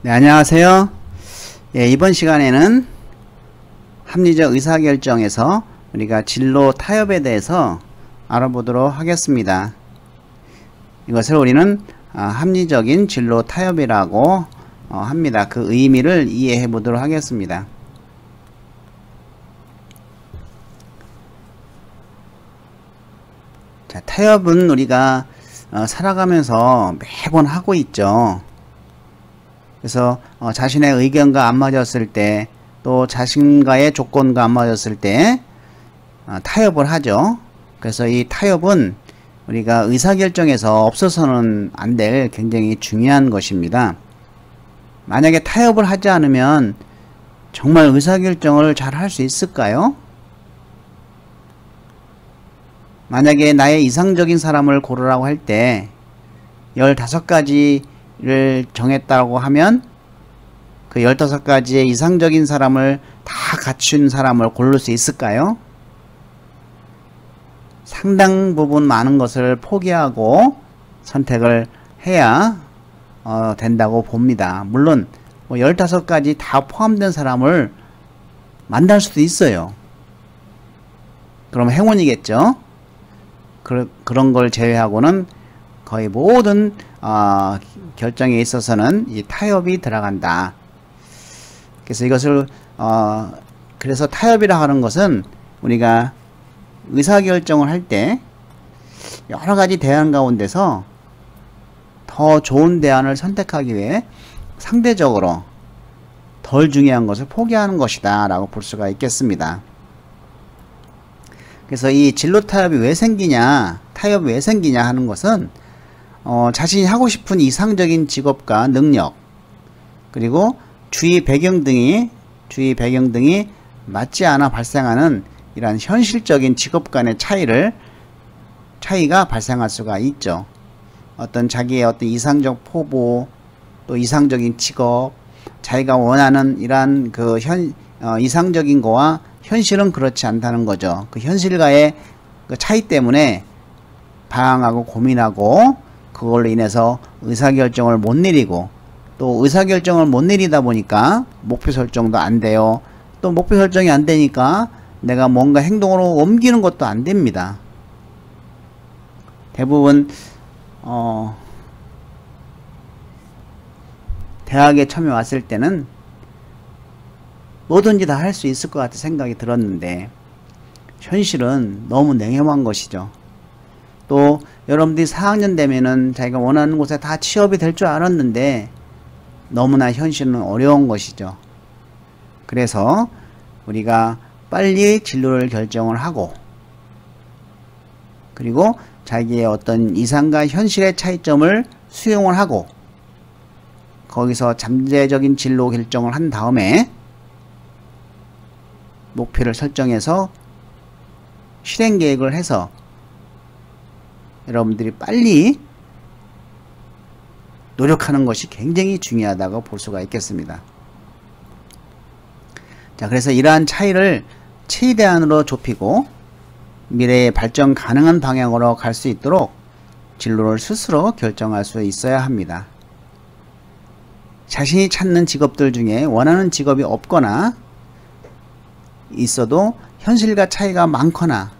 네, 안녕하세요. 예, 이번 시간에는 합리적 의사결정에서 우리가 진로 타협에 대해서 알아보도록 하겠습니다. 이것을 우리는 합리적인 진로 타협이라고 합니다. 그 의미를 이해해 보도록 하겠습니다. 자, 타협은 우리가 살아가면서 매번 하고 있죠. 그래서 자신의 의견과 안 맞았을 때, 또 자신과의 조건과 안 맞았을 때 타협을 하죠. 그래서 이 타협은 우리가 의사결정에서 없어서는 안 될 굉장히 중요한 것입니다. 만약에 타협을 하지 않으면 정말 의사결정을 잘 할 수 있을까요? 만약에 나의 이상적인 사람을 고르라고 할 때 15가지를 정했다고 하면 그 15가지의 이상적인 사람을 다 갖춘 사람을 고를 수 있을까요? 상당 부분 많은 것을 포기하고 선택을 해야 된다고 봅니다. 물론 15가지 다 포함된 사람을 만날 수도 있어요. 그럼 행운이겠죠? 그런 걸 제외하고는 거의 모든 결정에 있어서는 이 타협이 들어간다. 그래서 이것을 그래서 타협이라 하는 것은 우리가 의사결정을 할 때 여러가지 대안 가운데서 더 좋은 대안을 선택하기 위해 상대적으로 덜 중요한 것을 포기하는 것이다 라고 볼 수가 있겠습니다. 그래서 이 진로 타협이 왜 생기냐, 타협이 왜 생기냐 하는 것은 자신이 하고 싶은 이상적인 직업과 능력, 그리고 주위 배경 등이 맞지 않아 발생하는 이러한 현실적인 직업 간의 차이가 발생할 수가 있죠. 자기의 어떤 이상적 포부, 또 이상적인 직업, 자기가 원하는 이러한 그 이상적인 거와 현실은 그렇지 않다는 거죠. 그 현실과의 그 차이 때문에 방황하고 고민하고 그걸로 인해서 의사결정을 못 내리고, 또 의사결정을 못 내리다 보니까 목표 설정도 안 돼요. 또 목표 설정이 안 되니까 내가 뭔가 행동으로 옮기는 것도 안 됩니다. 대부분 대학에 처음에 왔을 때는 뭐든지 다 할 수 있을 것 같은 생각이 들었는데 현실은 너무 냉혹한 것이죠. 또 여러분들이 4학년 되면은 자기가 원하는 곳에 다 취업이 될 줄 알았는데 너무나 현실은 어려운 것이죠. 그래서 우리가 빨리 진로를 결정을 하고, 그리고 자기의 어떤 이상과 현실의 차이점을 수용을 하고, 거기서 잠재적인 진로 결정을 한 다음에 목표를 설정해서 실행 계획을 해서 여러분들이 빨리 노력하는 것이 굉장히 중요하다고 볼 수가 있겠습니다. 자, 그래서 이러한 차이를 최대한으로 좁히고 미래의 발전 가능한 방향으로 갈 수 있도록 진로를 스스로 결정할 수 있어야 합니다. 자신이 찾는 직업들 중에 원하는 직업이 없거나 있어도 현실과 차이가 많거나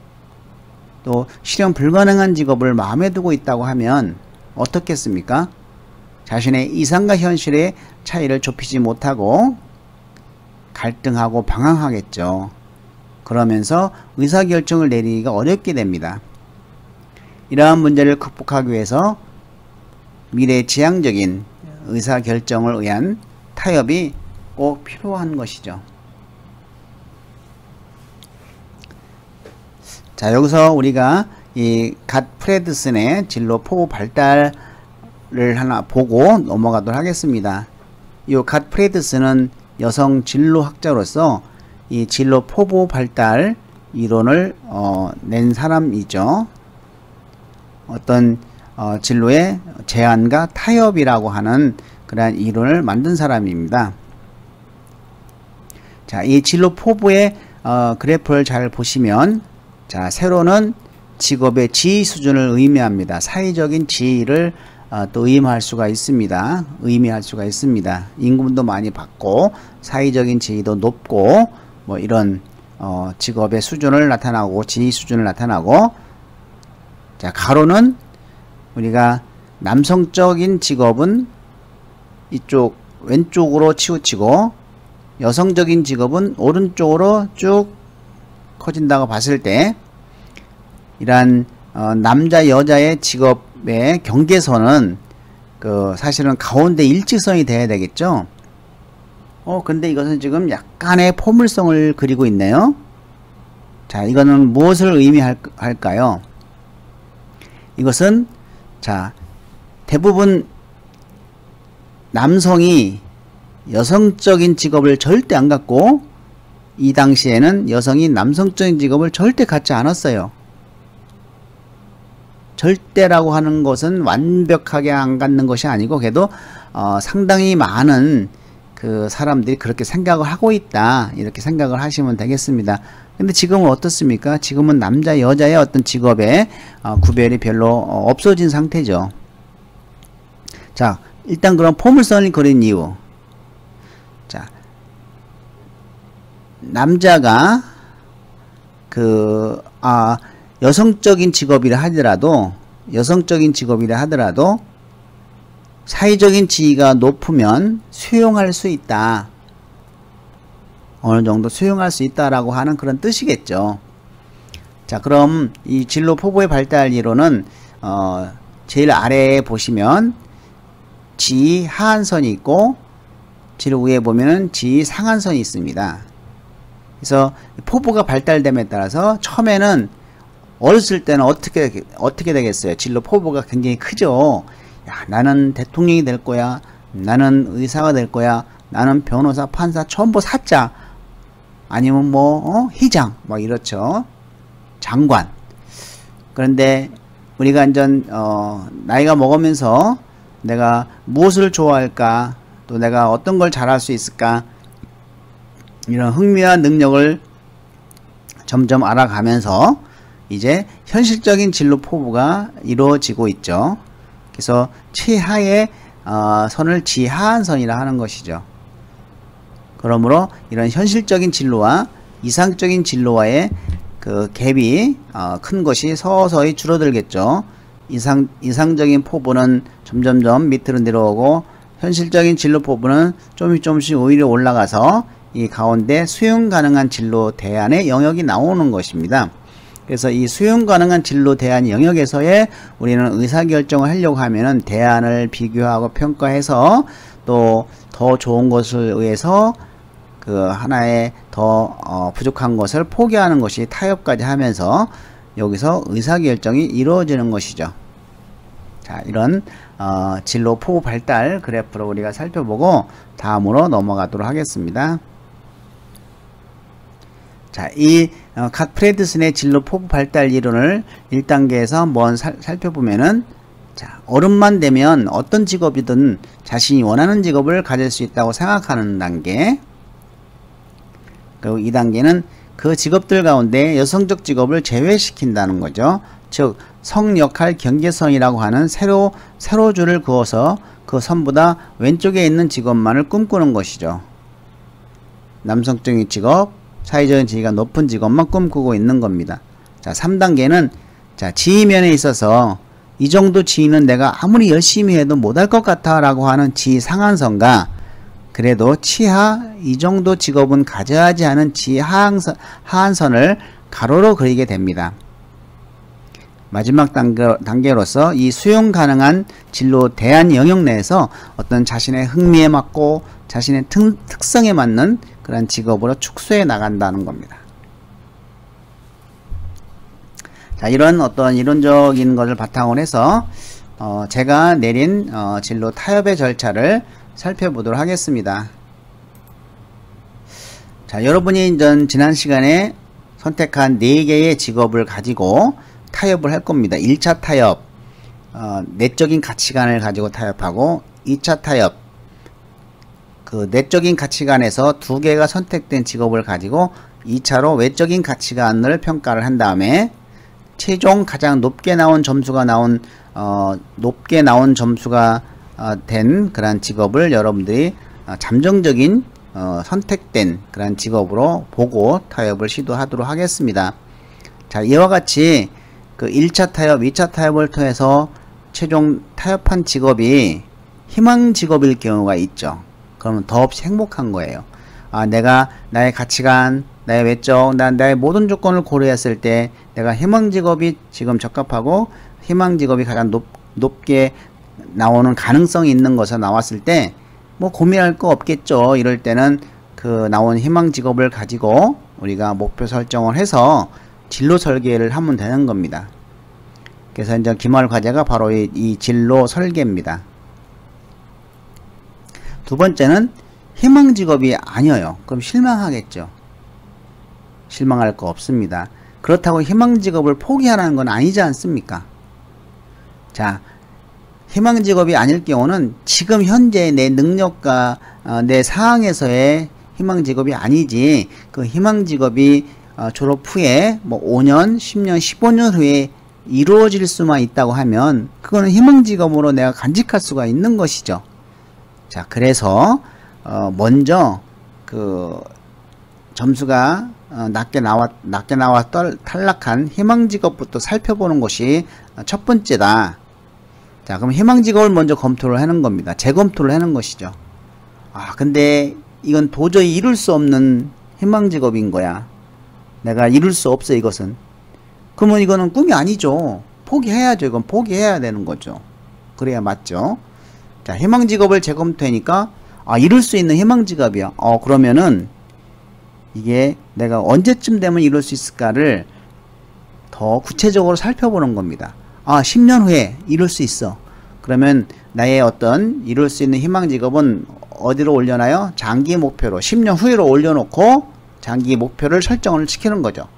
또 실현 불가능한 직업을 마음에 두고 있다고 하면 어떻겠습니까? 자신의 이상과 현실의 차이를 좁히지 못하고 갈등하고 방황하겠죠. 그러면서 의사결정을 내리기가 어렵게 됩니다. 이러한 문제를 극복하기 위해서 미래지향적인 의사결정을 위한 타협이 꼭 필요한 것이죠. 자, 여기서 우리가 이 갓 프레드슨의 진로 포부 발달을 하나 보고 넘어가도록 하겠습니다. 이 갓 프레드슨은 여성 진로학자로서 이 진로 포부 발달 이론을 낸 사람이죠. 어떤 진로의 제한과 타협이라고 하는 그러한 이론을 만든 사람입니다. 자, 이 진로 포부의 그래프를 잘 보시면, 자, 세로는 직업의 지위 수준을 의미합니다. 사회적인 지위를 또 의미할 수가 있습니다. 임금도 많이 받고 사회적인 지위도 높고 뭐 이런 직업의 수준을 나타나고 지위 수준을 나타나고, 자 가로는 우리가 남성적인 직업은 이쪽 왼쪽으로 치우치고 여성적인 직업은 오른쪽으로 쭉 커진다고 봤을 때, 이러한 남자 여자의 직업의 경계선은 사실은 가운데 일직선이 돼야 되겠죠. 근데 이것은 지금 약간의 포물선을 그리고 있네요. 자, 이거는 무엇을 의미할까요? 이것은 자, 대부분 남성이 여성적인 직업을 절대 안 갖고, 이 당시에는 여성이 남성적인 직업을 절대 갖지 않았어요. 절대라고 하는 것은 완벽하게 안 갖는 것이 아니고, 그래도 상당히 많은 그 사람들이 그렇게 생각을 하고 있다, 이렇게 생각을 하시면 되겠습니다. 근데 지금은 어떻습니까? 지금은 남자 여자의 어떤 직업의 구별이 별로 없어진 상태죠. 자, 일단 그럼 포물선을 그린 이유. 자, 남자가 여성적인 직업이라 하더라도 사회적인 지위가 높으면 수용할 수 있다. 어느 정도 수용할 수 있다라고 하는 그런 뜻이겠죠. 자, 그럼 이 진로 포부의 발달 이론은 제일 아래에 보시면 지위 하한선이 있고, 제일 위에 보면은 지위 상한선이 있습니다. 그래서 포부가 발달됨에 따라서 처음에는 어렸을 때는 어떻게 되겠어요? 진로 포부가 굉장히 크죠. 야, 나는 대통령이 될 거야. 나는 의사가 될 거야. 나는 변호사, 판사, 첨부 사자. 아니면 회장, 이렇죠. 장관. 그런데 우리가 이제 나이가 먹으면서 내가 무엇을 좋아할까, 또 내가 어떤 걸 잘할 수 있을까, 이런 흥미와 능력을 점점 알아가면서 이제 현실적인 진로 포부가 이루어지고 있죠. 그래서 최하의 선을 지하한선이라 하는 것이죠. 그러므로 이런 현실적인 진로와 이상적인 진로와의 그 갭이 큰 것이 서서히 줄어들겠죠. 이상적인 포부는 점점점 밑으로 내려오고, 현실적인 진로 포부는 조금씩 오히려 올라가서 이 가운데 수용 가능한 진로 대안의 영역이 나오는 것입니다. 그래서 이 수용 가능한 진로 대안 영역에서의 우리는 의사결정을 하려고 하면은 대안을 비교하고 평가해서 또 더 좋은 것을 위해서 그 하나의 더 부족한 것을 포기하는 것이 타협까지 하면서 여기서 의사결정이 이루어지는 것이죠. 자, 이런 진로 포부 발달 그래프를 우리가 살펴보고 다음으로 넘어가도록 하겠습니다. 자, 이 갓프레드슨의 진로 포부 발달 이론을 1단계에서 한번 살펴보면은, 자, 어른만 되면 어떤 직업이든 자신이 원하는 직업을 가질 수 있다고 생각하는 단계. 그리고 2단계는 그 직업들 가운데 여성적 직업을 제외시킨다는 거죠. 즉 성역할 경계선이라고 하는 세로줄을 그어서 그 선보다 왼쪽에 있는 직업만을 꿈꾸는 것이죠. 남성적인 직업, 사회적인 지위가 높은 직업만 꿈꾸고 있는 겁니다. 자, 3단계는 자, 지위면에 있어서 이 정도 지위는 내가 아무리 열심히 해도 못할 것 같아 라고 하는 지위 상한선과, 그래도 치하 이 정도 직업은 가져야 하지 않은 지위 하한선을 가로로 그리게 됩니다. 마지막 단계로서 이 수용 가능한 진로 대안 영역 내에서 어떤 자신의 흥미에 맞고 자신의 특성에 맞는 그런 직업으로 축소해 나간다는 겁니다. 자, 이런 어떤 이론적인 것을 바탕으로 해서 제가 내린 진로 타협의 절차를 살펴보도록 하겠습니다. 자, 여러분이 지난 시간에 선택한 4개의 직업을 가지고 타협을 할 겁니다. 1차 타협, 내적인 가치관을 가지고 타협하고, 2차 타협, 그 내적인 가치관에서 2개가 선택된 직업을 가지고 2차로 외적인 가치관을 평가를 한 다음에, 최종 가장 높게 나온 점수가 된 그런 직업을 여러분들이 잠정적인 선택된 그런 직업으로 보고 타협을 시도하도록 하겠습니다. 자, 이와 같이 그 1차 타협, 2차 타협을 통해서 최종 타협한 직업이 희망 직업일 경우가 있죠. 그러면 더없이 행복한 거예요. 내가 나의 가치관, 나의 외적, 나의 모든 조건을 고려했을 때 내가 희망 직업이 지금 적합하고 희망 직업이 가장 높게 나오는 가능성이 있는 것에 나왔을 때 뭐 고민할 거 없겠죠. 이럴 때는 그 나온 희망 직업을 가지고 우리가 목표 설정을 해서 진로 설계를 하면 되는 겁니다. 그래서 이제 기말 과제가 바로 이 진로 설계입니다. 두 번째는 희망 직업이 아니에요. 그럼 실망하겠죠. 실망할 거 없습니다. 그렇다고 희망 직업을 포기하라는 건 아니지 않습니까? 자, 희망 직업이 아닐 경우는 지금 현재 내 능력과 내 상황에서의 희망 직업이 아니지, 그 희망 직업이 졸업 후에 뭐 5년, 10년, 15년 후에 이루어질 수만 있다고 하면 그거는 희망 직업으로 내가 간직할 수가 있는 것이죠. 자, 그래서 먼저 그 점수가 낮게 나와 탈락한 희망 직업부터 살펴보는 것이 첫 번째다. 자, 그럼 희망 직업을 먼저 검토를 하는 겁니다. 재검토를 하는 것이죠. 근데 이건 도저히 이룰 수 없는 희망 직업인 거야. 내가 이룰 수 없어, 이것은. 그러면 이거는 꿈이 아니죠. 포기해야죠. 이건 포기해야 되는 거죠. 그래야 맞죠. 자, 희망 직업을 재검토하니까 이룰 수 있는 희망 직업이야. 그러면은 이게 내가 언제쯤 되면 이룰 수 있을까를 더 구체적으로 살펴보는 겁니다. 10년 후에 이룰 수 있어. 그러면 나의 어떤 이룰 수 있는 희망 직업은 어디로 올려놔요? 장기 목표로 10년 후로 올려놓고 장기 목표를 설정을 시키는 거죠.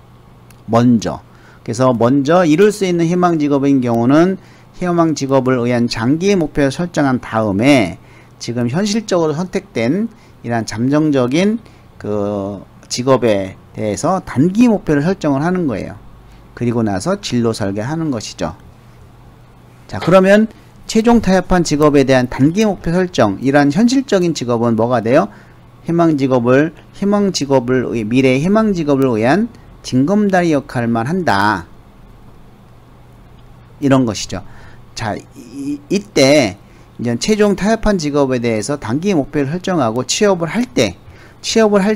먼저. 그래서 먼저 이룰 수 있는 희망 직업인 경우는 희망 직업을 의한 장기 목표를 설정한 다음에 지금 현실적으로 선택된 이러한 잠정적인 그 직업에 대해서 단기 목표를 설정을 하는 거예요. 그리고 나서 진로 설계하는 것이죠. 자, 그러면 최종 타협한 직업에 대한 단기 목표 설정, 이러한 현실적인 직업은 뭐가 돼요? 미래의 희망 직업을 위한 징검다리 역할만 한다. 이런 것이죠. 자, 이때 이제 최종 타협한 직업에 대해서 단기 목표를 설정하고 취업을 할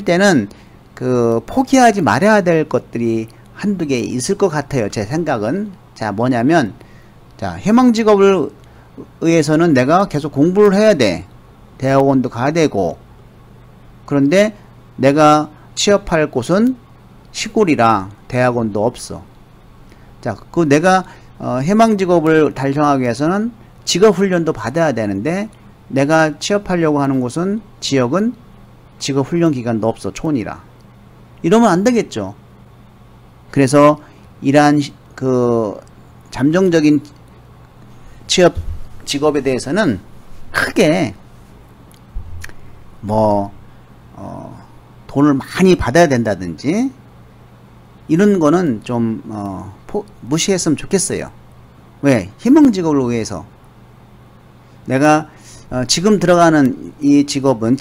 때는 그 포기하지 말아야 될 것들이 한두 개 있을 것 같아요. 제 생각은. 자, 뭐냐면, 자, 희망 직업을 의해서는 내가 계속 공부를 해야 돼. 대학원도 가야 되고. 그런데 내가 취업할 곳은 시골이라 대학원도 없어. 자, 그 내가 희망 직업을 달성하기 위해서는 직업 훈련도 받아야 되는데 내가 취업하려고 하는 곳은 지역은 직업 훈련 기간도 없어. 촌이라. 이러면 안 되겠죠. 그래서 이러한 그 잠정적인 취업 직업에 대해서는 크게 돈을 많이 받아야 된다든지 이런 거는 좀 무시했으면 좋겠어요. 왜? 희망 직업을 위해서. 내가 지금 들어가는 이 직업은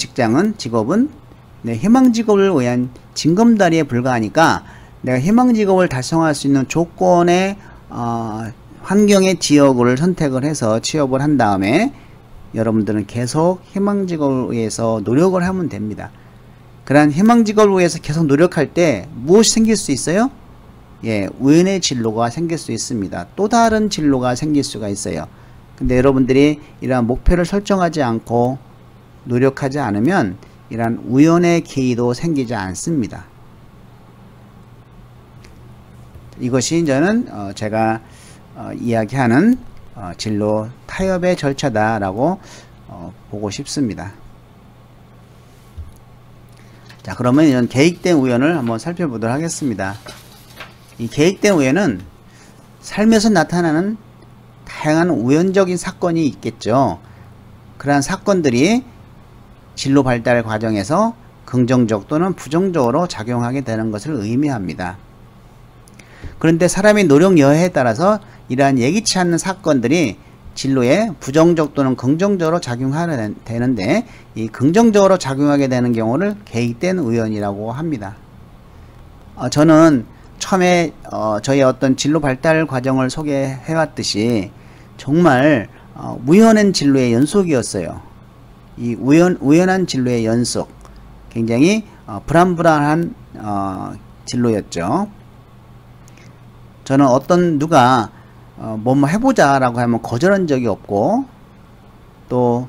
내 희망 직업을 위한 징검다리에 불과하니까 내가 희망 직업을 달성할 수 있는 조건의 환경의 지역을 선택을 해서 취업을 한 다음에 여러분들은 계속 희망 직업을 위해서 노력을 하면 됩니다. 그러한 희망 직업을 위해서 계속 노력할 때 무엇이 생길 수 있어요? 우연의 진로가 생길 수 있습니다. 또 다른 진로가 생길 수가 있어요. 근데 여러분들이 이러한 목표를 설정하지 않고 노력하지 않으면 이러한 우연의 기회도 생기지 않습니다. 이것이 저는 제가 이야기하는 진로 타협의 절차다라고 보고 싶습니다. 자, 그러면 이런 계획된 우연을 한번 살펴보도록 하겠습니다. 이 계획된 우연은 삶에서 나타나는 다양한 우연적인 사건이 있겠죠. 그러한 사건들이 진로 발달 과정에서 긍정적 또는 부정적으로 작용하게 되는 것을 의미합니다. 그런데 사람의 노력 여하에 따라서 이러한 예기치 않는 사건들이 진로에 부정적 또는 긍정적으로 작용하게 되는데, 이 긍정적으로 작용하게 되는 경우를 계획된 우연이라고 합니다. 저는 처음에 저의 어떤 진로 발달 과정을 소개해 왔듯이 정말 우연한 진로의 연속이었어요. 이 우연한 진로의 연속, 굉장히 불안불안한 진로였죠. 저는 누가 뭐뭐 해보자 라고 하면 거절한 적이 없고, 또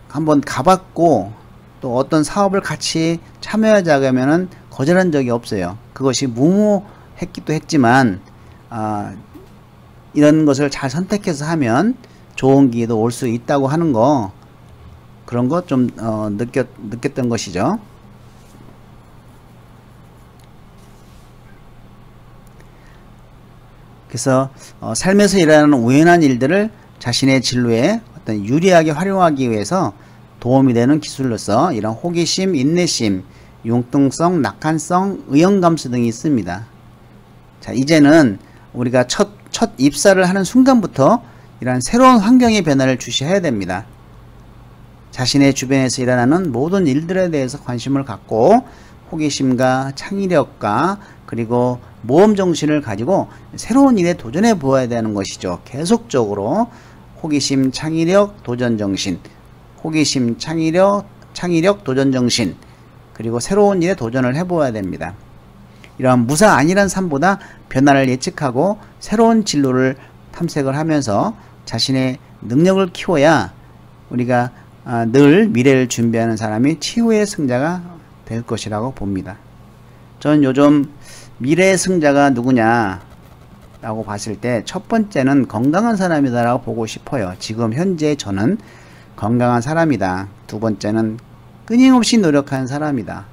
한번 가봤고, 또 어떤 사업을 같이 참여하자고 하면은 거절한 적이 없어요. 그것이 무모했기도 했지만 이런 것을 잘 선택해서 하면 좋은 기회도 올 수 있다고 하는 거, 그런 거 좀 느꼈던 것이죠. 그래서 삶에서 일어나는 우연한 일들을 자신의 진로에 어떤 유리하게 활용하기 위해서 도움이 되는 기술로서 이런 호기심, 인내심, 융통성, 낙관성, 의연감수 등이 있습니다. 자, 이제는 우리가 첫 입사를 하는 순간부터 이러한 새로운 환경의 변화를 주시해야 됩니다. 자신의 주변에서 일어나는 모든 일들에 대해서 관심을 갖고 호기심과 창의력과 그리고 모험정신을 가지고 새로운 일에 도전해 보아야 되는 것이죠. 계속적으로 호기심, 창의력, 도전정신, 호기심, 창의력, 도전정신, 그리고 새로운 일에 도전을 해보아야 됩니다. 이러한 무사 안일한 삶보다 변화를 예측하고 새로운 진로를 탐색을 하면서 자신의 능력을 키워야 우리가 늘 미래를 준비하는 사람이 최후의 승자가 될 것이라고 봅니다. 저는 요즘 미래의 승자가 누구냐 라고 봤을 때 첫 번째는 건강한 사람이다 라고 보고 싶어요. 지금 현재 저는 건강한 사람이다. 두 번째는 끊임없이 노력하는 사람이다.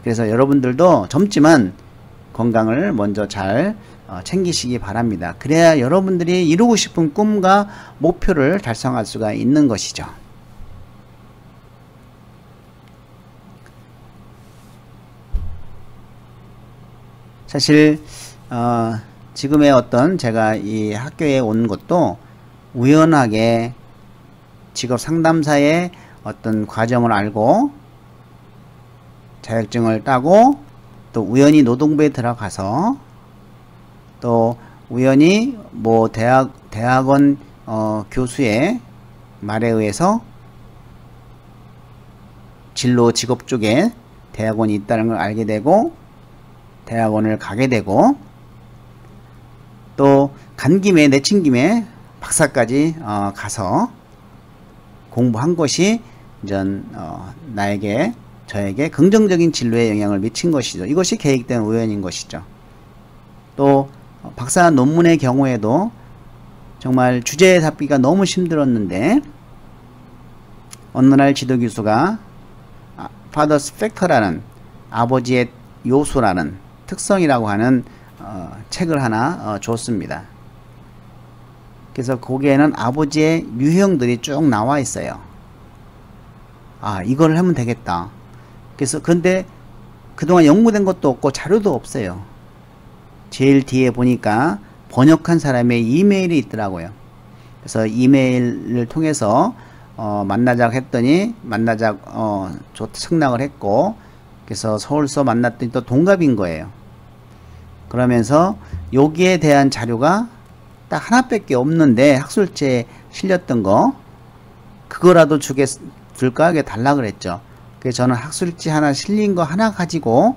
그래서 여러분들도 젊지만 건강을 먼저 잘 챙기시기 바랍니다. 그래야 여러분들이 이루고 싶은 꿈과 목표를 달성할 수가 있는 것이죠. 사실 지금의 어떤 제가 이 학교에 온 것도 우연하게 직업 상담사의 어떤 과정을 알고 자격증을 따고, 또 우연히 노동부에 들어가서, 또 우연히 뭐 대학원 교수의 말에 의해서 진로 직업 쪽에 대학원이 있다는 걸 알게 되고 대학원을 가게 되고, 또 간 김에 내친 김에 박사까지 가서 공부한 것이 저에게 긍정적인 진로에 영향을 미친 것이죠. 이것이 계획된 우연인 것이죠. 또 박사 논문의 경우에도 정말 주제에 잡기가 너무 힘들었는데 어느 날 지도교수가 Father's Factor라는, 아버지의 요소라는, 특성이라고 하는 책을 하나 줬습니다. 그래서 거기에는 아버지의 유형들이 쭉 나와 있어요. 이걸 하면 되겠다. 그래서 근데 그동안 연구된 것도 없고 자료도 없어요. 제일 뒤에 보니까 번역한 사람의 이메일이 있더라고요. 그래서 이메일을 통해서 만나자고 했더니 승낙을 했고, 그래서 서울서 만났더니 또 동갑인 거예요. 그러면서 여기에 대한 자료가 딱 하나밖에 없는데 학술지에 실렸던 거, 그거라도 줄까 하게 달라 그랬죠. 그래서 저는 학술지 하나 실린 거 하나 가지고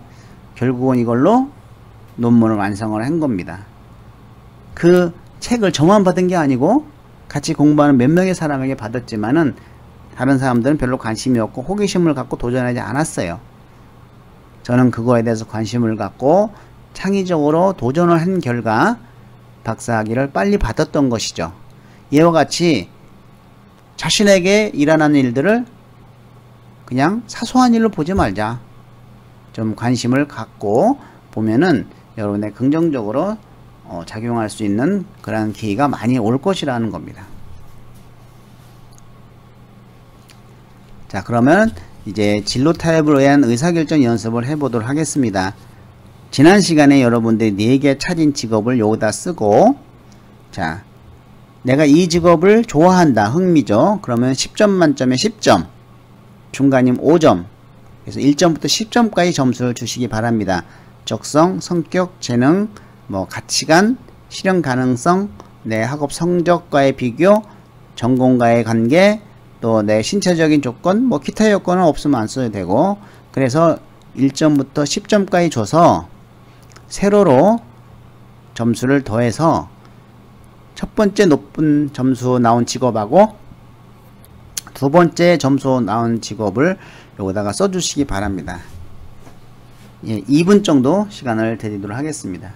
결국은 이걸로 논문을 완성을 한 겁니다. 그 책을 저만 받은 게 아니고 같이 공부하는 몇 명의 사람에게 받았지만은 다른 사람들은 별로 관심이 없고 호기심을 갖고 도전하지 않았어요. 저는 그거에 대해서 관심을 갖고 창의적으로 도전을 한 결과 박사학위를 빨리 받았던 것이죠. 이와 같이 자신에게 일어나는 일들을 그냥 사소한 일로 보지 말자. 좀 관심을 갖고 보면은 여러분의 긍정적으로 작용할 수 있는 그런 기회가 많이 올 것이라는 겁니다. 자, 그러면 이제 진로 타협을 위한 의사결정 연습을 해보도록 하겠습니다. 지난 시간에 여러분들이 4개 찾은 직업을 여기다 쓰고, 자, 내가 이 직업을 좋아한다. 흥미죠. 그러면 10점 만점에 10점. 중간이면 5점. 그래서 1점부터 10점까지 점수를 주시기 바랍니다. 적성, 성격, 재능, 뭐 가치관, 실현 가능성, 내 학업 성적과의 비교, 전공과의 관계, 또 내 신체적인 조건, 뭐 기타 요건은 없으면 안 써도 되고, 그래서 1점부터 10점까지 줘서 세로로 점수를 더해서 첫 번째 높은 점수 나온 직업하고 두 번째 점수 나온 직업을 여기다가 써주시기 바랍니다. 예, 2분 정도 시간을 드리도록 하겠습니다.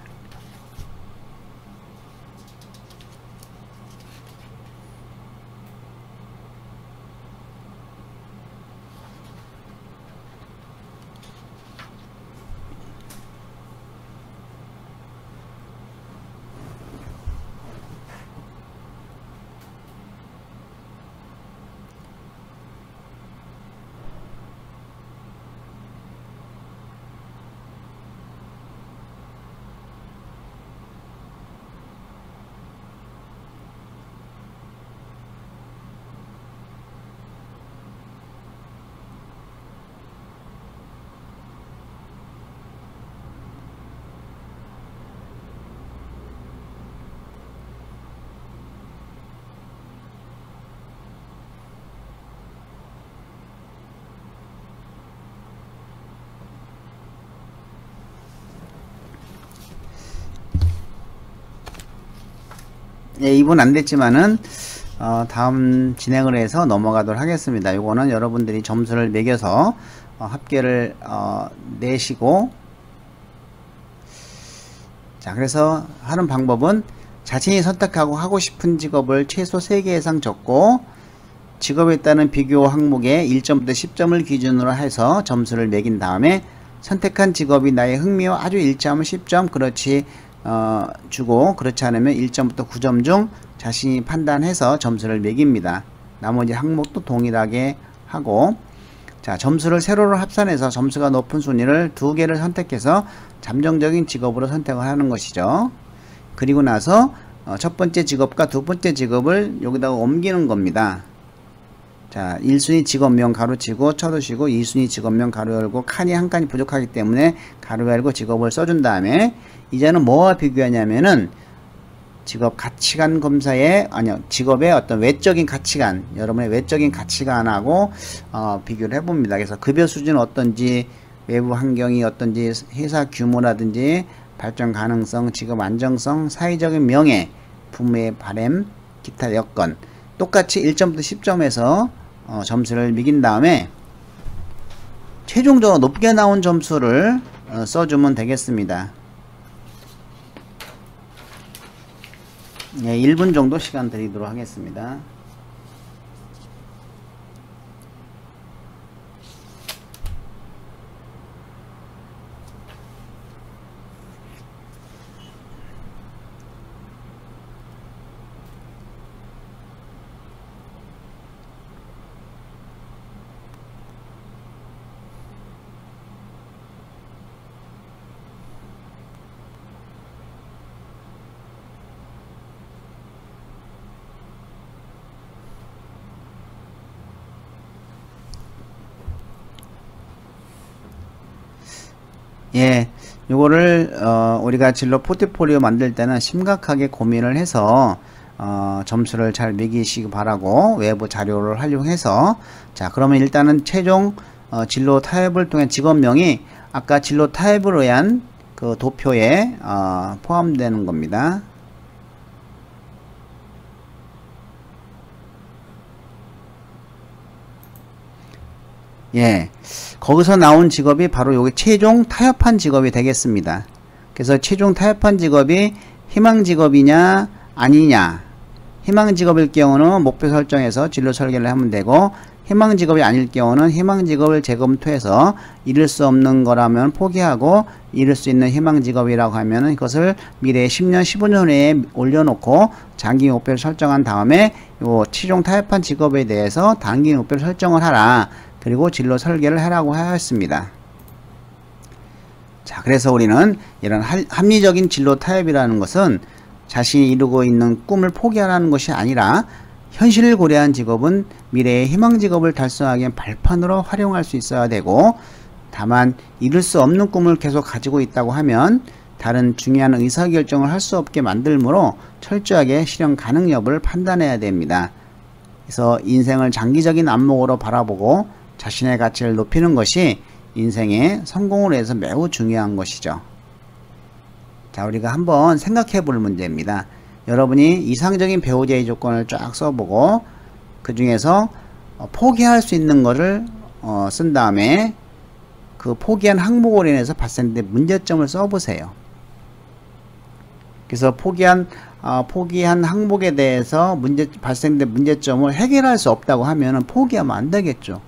예, 2분 안 됐지만은 다음 진행을 해서 넘어가도록 하겠습니다. 이거는 여러분들이 점수를 매겨서 합계를 내시고, 자, 그래서 하는 방법은 자신이 선택하고 하고 싶은 직업을 최소 3개 이상 적고 직업에 따른 비교 항목에 1점부터 10점을 기준으로 해서 점수를 매긴 다음에 선택한 직업이 나의 흥미와 아주 일치하면 10점, 그렇지 주고, 그렇지 않으면 1점부터 9점 중 자신이 판단해서 점수를 매깁니다. 나머지 항목도 동일하게 하고, 자, 점수를 세로로 합산해서 점수가 높은 순위를 2개를 선택해서 잠정적인 직업으로 선택을 하는 것이죠. 그리고 나서 첫 번째 직업과 두 번째 직업을 여기다가 옮기는 겁니다. 자, 1순위 직업명 가로치고 쳐두시고 2순위 직업명 가로 열고, 칸이 한 칸이 부족하기 때문에 가로 열고 직업을 써준 다음에 이제는 뭐와 비교하냐면은 직업 가치관 검사에, 아니요, 직업의 어떤 외적인 가치관, 여러분의 외적인 가치관하고 비교를 해봅니다. 그래서 급여 수준은 어떤지, 외부 환경이 어떤지, 회사 규모라든지 발전 가능성, 직업 안정성, 사회적인 명예, 부모의 바램, 기타 여건, 똑같이 1점부터 10점에서 점수를 매긴 다음에 최종적으로 높게 나온 점수를 써주면 되겠습니다. 네, 1분 정도 시간 드리도록 하겠습니다. 예, 요거를 우리가 진로 포트폴리오 만들 때는 심각하게 고민을 해서 점수를 잘 매기시기 바라고, 외부 자료를 활용해서. 자, 그러면 일단은 최종 진로 타협을 통한 직업명이 아까 진로 타협을 위한 그 도표에 포함되는 겁니다. 예, 거기서 나온 직업이 바로 여기 최종 타협한 직업이 되겠습니다. 그래서 최종 타협한 직업이 희망 직업이냐 아니냐, 희망 직업일 경우는 목표 설정해서 진로 설계를 하면 되고, 희망 직업이 아닐 경우는 희망 직업을 재검토해서 이룰 수 없는 거라면 포기하고, 이룰 수 있는 희망 직업이라고 하면은 그것을 미래 10년 15년 후에 올려놓고 장기 목표를 설정한 다음에 요 최종 타협한 직업에 대해서 단기 목표를 설정을 하라, 그리고 진로 설계를 하라고 하였습니다. 자, 그래서 우리는 이런 합리적인 진로 타협이라는 것은 자신이 이루고 있는 꿈을 포기하라는 것이 아니라 현실을 고려한 직업은 미래의 희망 직업을 달성하기 위한 발판으로 활용할 수 있어야 되고, 다만 이룰 수 없는 꿈을 계속 가지고 있다고 하면 다른 중요한 의사결정을 할 수 없게 만들므로 철저하게 실현 가능 여부를 판단해야 됩니다. 그래서 인생을 장기적인 안목으로 바라보고 자신의 가치를 높이는 것이 인생의 성공을 위해서 매우 중요한 것이죠. 자, 우리가 한번 생각해 볼 문제입니다. 여러분이 이상적인 배우자의 조건을 쫙 써보고 그 중에서 포기할 수 있는 것을 쓴 다음에 그 포기한 항목으로 인해서 발생된 문제점을 써보세요. 그래서 포기한 항목에 대해서 발생된 문제점을 해결할 수 없다고 하면 포기하면 안 되겠죠.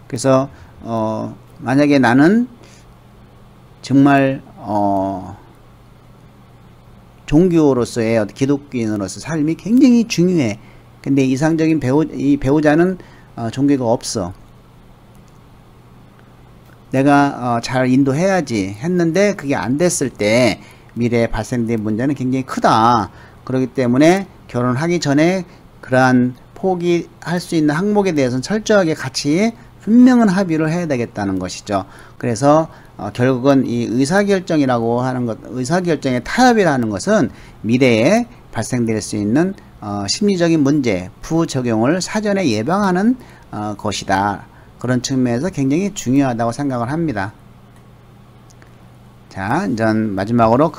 그래서 만약에 나는 정말 종교로서의 기독교인으로서 삶이 굉장히 중요해. 근데 이상적인 배우자는 종교가 없어. 내가 잘 인도해야지 했는데 그게 안 됐을 때 미래에 발생된 문제는 굉장히 크다. 그렇기 때문에 결혼하기 전에 그러한 포기할 수 있는 항목에 대해서는 철저하게 같이 분명한 합의를 해야 되겠다는 것이죠. 그래서 결국은 이 의사결정이라고 하는 것, 의사결정의 타협이라는 것은 미래에 발생될 수 있는 심리적인 문제, 부작용을 사전에 예방하는 것이다. 그런 측면에서 굉장히 중요하다고 생각을 합니다. 자, 이제 마지막으로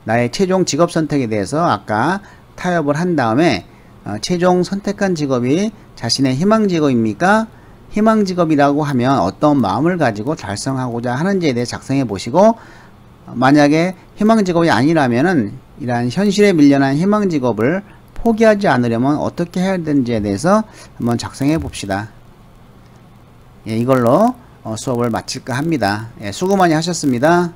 나의 최종 직업 선택에 대해서 아까 타협을 한 다음에 최종 선택한 직업이 자신의 희망 직업입니까? 희망 직업이라고 하면 어떤 마음을 가지고 달성하고자 하는지에 대해 작성해 보시고, 만약에 희망 직업이 아니라면은 이러한 현실에 밀려난 희망 직업을 포기하지 않으려면 어떻게 해야 되는지에 대해서 한번 작성해 봅시다. 예, 이걸로 수업을 마칠까 합니다. 예, 수고 많이 하셨습니다.